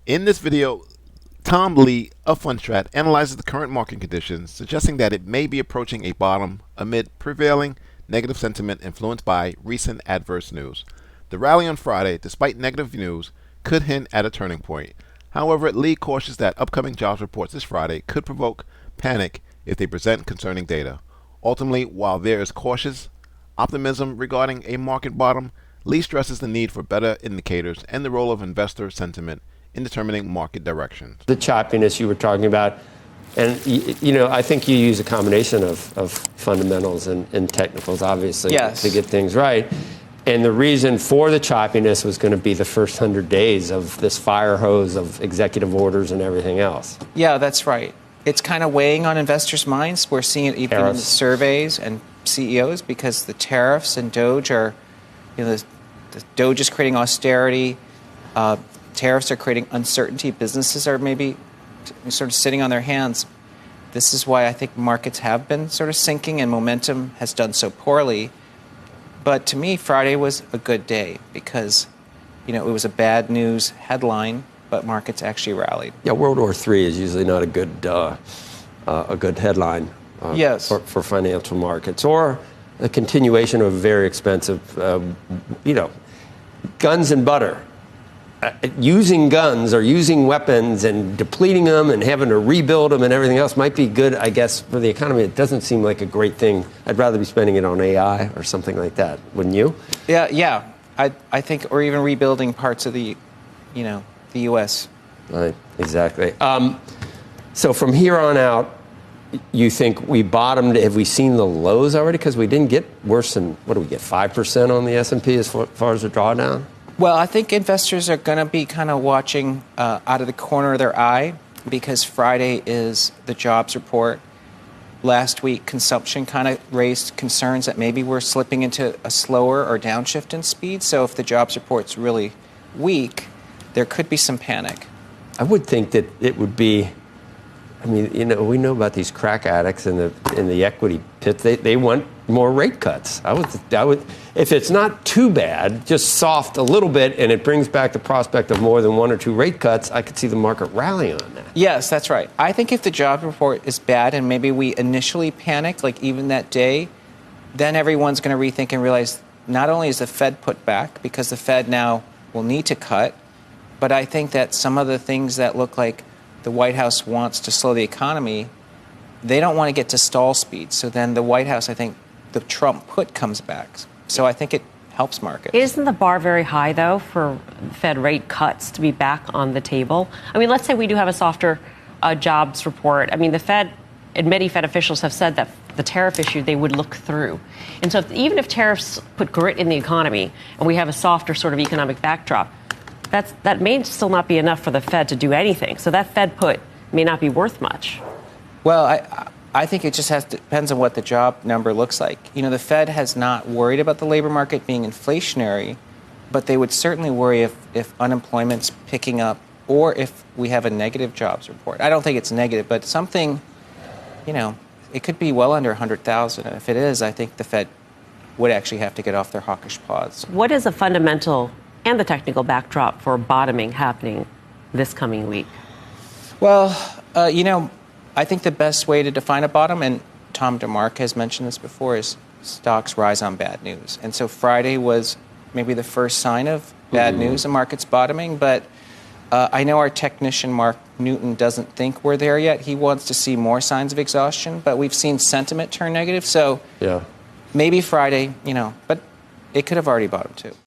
In this video, Tom Lee of Fundstrat analyzes the current market conditions, suggesting that it may be approaching a bottom amid prevailing negative sentiment influenced by recent adverse news. The rally on Friday, despite negative news, could hint at a turning point. However, Lee cautions that upcoming jobs reports this Friday could provoke panic if they present concerning data. Ultimately, while there is cautious optimism regarding a market bottom, Lee stresses the need for better indicators and the role of investor sentiment in determining market directions. The choppiness you were talking about, and I think you use a combination of fundamentals and technicals, obviously, yes, to get things right. And the reason for the choppiness was going to be the first 100 days of this fire hose of executive orders and everything else. Yeah, that's right. It's kind of weighing on investors' minds. We're seeing it even in the surveys and CEOs because the tariffs and DOGE are, the DOGE is creating austerity. Tariffs are creating uncertainty. Businesses are maybe sort of sitting on their hands. This is why I think markets have been sort of sinking and momentum has done so poorly. But to me, Friday was a good day because, it was a bad news headline, but markets actually rallied. Yeah, World War III is usually not a good headline yes, for financial markets, or a continuation of very expensive, guns and butter. Using guns or using weapons and depleting them and having to rebuild them and everything else might be good, I guess, for the economy. It doesn't seem like a great thing. I'd rather be spending it on AI or something like that. Wouldn't you? Yeah. I think, or even rebuilding parts of the U.S. Right, exactly. So from here on out, you think we bottomed? Have we seen the lows already? Because we didn't get worse than, what do we get, 5% on the S&P as far as the drawdown? Well, I think investors are going to be kind of watching out of the corner of their eye because Friday is the jobs report. Last week, consumption kind of raised concerns that maybe we're slipping into a slower or downshift in speed. So if the jobs report's really weak, there could be some panic. I would think that it would be, we know about these crack addicts in the equity pit. They want more rate cuts. I would, if it's not too bad, just soft a little bit, and it brings back the prospect of more than one or two rate cuts, I could see the market rallying on that. Yes, that's right. I think if the job report is bad and maybe we initially panic, like even that day, then everyone's going to rethink and realize not only is the Fed put back, because the Fed now will need to cut, but I think that some of the things that look like the White House wants to slow the economy, they don't want to get to stall speed. So then the White House, I think, the Trump put comes back. So I think it helps markets. Isn't the bar very high, though, for Fed rate cuts to be back on the table? Let's say we do have a softer jobs report. The Fed and many Fed officials have said that the tariff issue they would look through. And so even if tariffs put grit in the economy and we have a softer sort of economic backdrop, that may still not be enough for the Fed to do anything. So that Fed put may not be worth much. Well, I think it just depends on what the job number looks like. The Fed has not worried about the labor market being inflationary, but they would certainly worry if unemployment's picking up or if we have a negative jobs report. I don't think it's negative, but something, it could be well under 100,000. If it is, I think the Fed would actually have to get off their hawkish paws. What is the fundamental and the technical backdrop for bottoming happening this coming week? Well, I think the best way to define a bottom, and Tom DeMark has mentioned this before, is stocks rise on bad news. And so Friday was maybe the first sign of bad news, the market's bottoming. But I know our technician, Mark Newton, doesn't think we're there yet. He wants to see more signs of exhaustion. But we've seen sentiment turn negative. So maybe Friday, but it could have already bottomed too.